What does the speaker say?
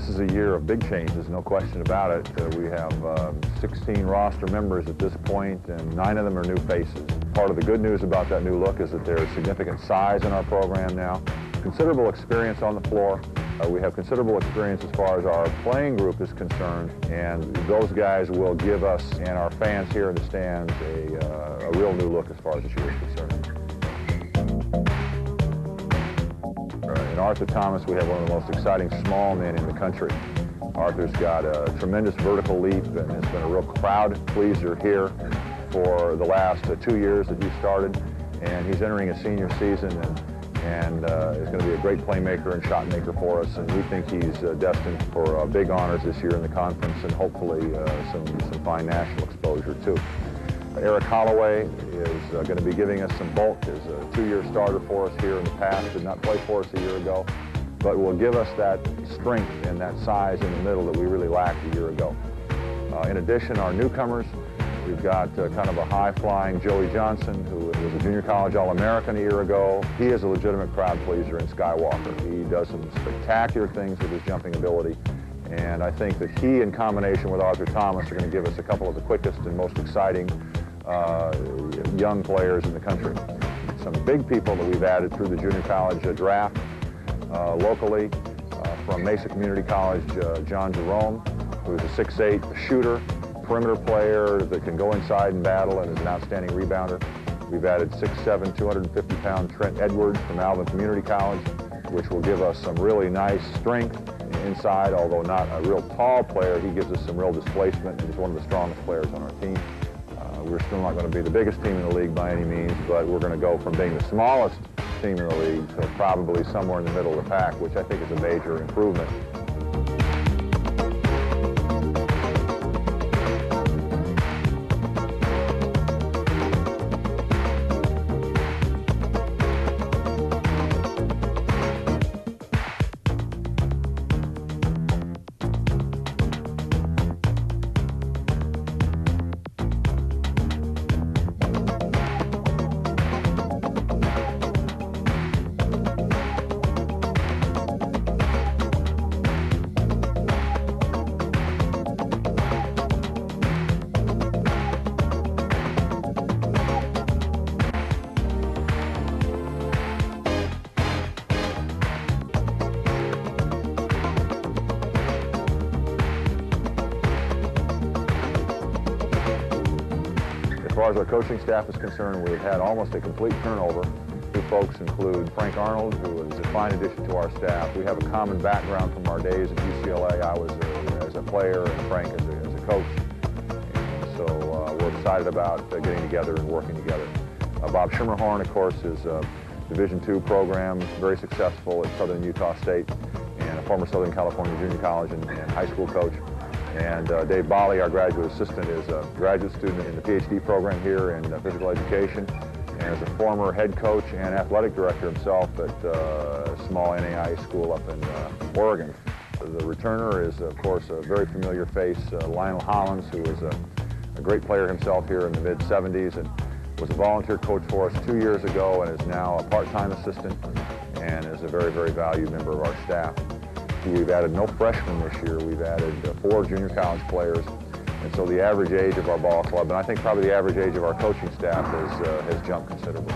This is a year of big changes, no question about it. We have 16 roster members at this point, and 9 of them are new faces. Part of the good news about that new look is that there's significant size in our program now, considerable experience on the floor. We have considerable experience as far as our playing group is concerned, and those guys will give us and our fans here in the stands a real new look as far as this year is concerned. In Arthur Thomas, we have one of the most exciting small men in the country. Arthur's got a tremendous vertical leap and has been a real crowd pleaser here for the last 2 years that he started, and he's entering a senior season and is going to be a great playmaker and shot maker for us, and we think he's destined for big honors this year in the conference and hopefully some fine national exposure too. Eric Holloway is going to be giving us some bulk as a 2-year starter for us here in the past. Did not play for us a year ago, but will give us that strength and that size in the middle that we really lacked a year ago. In addition, our newcomers, we've got kind of a high-flying Joey Johnson, who was a junior college All-American a year ago. He is a legitimate crowd pleaser in Skywalker. He does some spectacular things with his jumping ability, and I think that he, in combination with Arthur Thomas, are going to give us a couple of the quickest and most exciting young players in the country. Some big people that we've added through the junior college draft locally. From Mesa Community College, John Jerome, who's a 6'8" shooter, perimeter player that can go inside and battle and is an outstanding rebounder. We've added 6'7", 250-pound Trent Edwards from Alvin Community College, which will give us some really nice strength inside, although not a real tall player. He gives us some real displacement, and he's one of the strongest players on our team. We're still not going to be the biggest team in the league by any means, but we're going to go from being the smallest team in the league to probably somewhere in the middle of the pack, which I think is a major improvement. As far as our coaching staff is concerned, we've had almost a complete turnover. 2 folks include Frank Arnold, who is a fine addition to our staff. We have a common background from our days at UCLA. I was as a player and Frank as a coach. And so we're excited about getting together and working together. Bob Schimmerhorn, of course, is a Division II program, very successful at Southern Utah State, and a former Southern California junior college and high school coach. And Dave Bali, our graduate assistant, is a graduate student in the PhD program here in physical education, and is a former head coach and athletic director himself at a small NAIA school up in Oregon. The returner is, of course, a very familiar face, Lionel Hollins, who was a great player himself here in the mid-'70s and was a volunteer coach for us 2 years ago and is now a part-time assistant and is a very, very valued member of our staff. We've added no freshmen this year. We've added 4 junior college players, and so the average age of our ball club, and I think probably the average age of our coaching staff has jumped considerably.